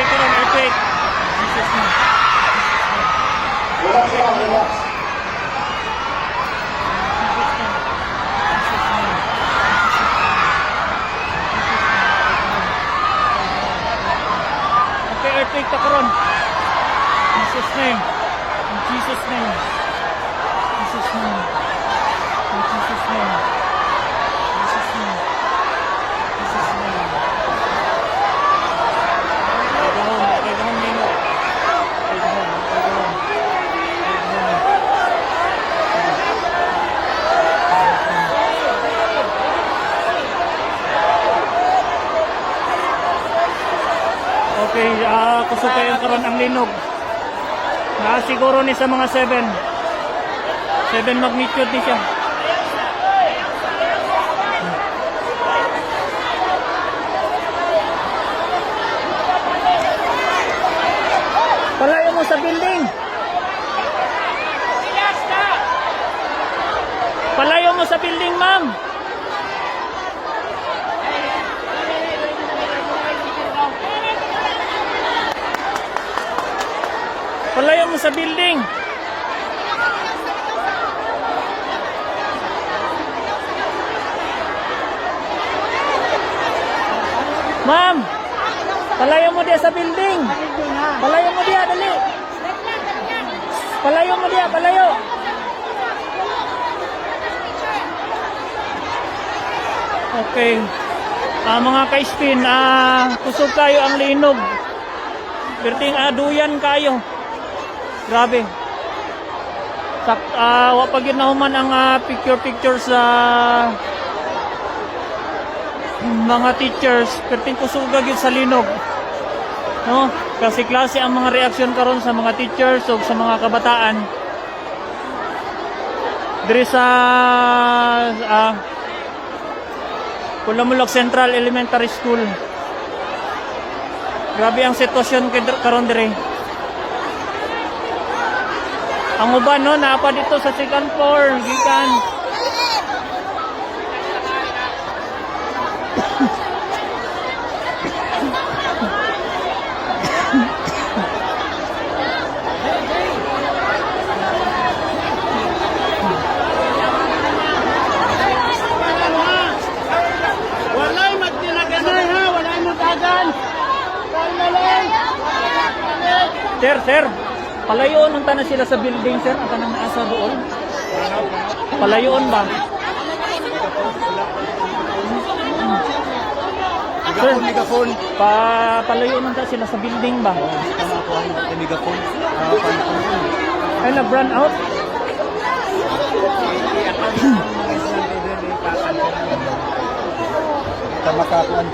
earthquake karon, earthquake. Jesus name. Relax lang, relax. Okay, earthquake ta karon. Jesus name. In Jesus name. Jesus name. In Jesus name. Jesus name. Jesus name. Kay gahon nimo. Kay gahon. Okay, kusog kayo karon ang linog. Siguro ni sa mga 7. 7 magnitude ni siya. Palayo mo sa building. Palayo mo sa building, ma'am. Palayo mo sa building. Ma'am, palayo mo dia sa building. Palayo mo dia, dali. Palayo mo dia, palayo. Okay. Mga ka-spin, kusog tayo ang linog. Berting aduyan kayo. Grabe. Wapag yun na human ang picture sa mga teachers. Perting kusugag yun sa linog. No? Kasi klase ang mga reaksyon karon sa mga teachers o sa mga kabataan. Diri sa Pulamulok Central Elementary School. Grabe ang sitwasyon karon dire. Ang uban no, naapa dito sa second floor, gikan. Walay magtinaganay ha, walay magtagan. Sir, palayoon ang tanan sila sa building, sir. Ang tanang naasa doon. Palayoon ba? Sir, Megafone. palayoon ang tanan sila sa building ba? Tama ako ang megafone. Ay, nag-run out? Tama ka ako ang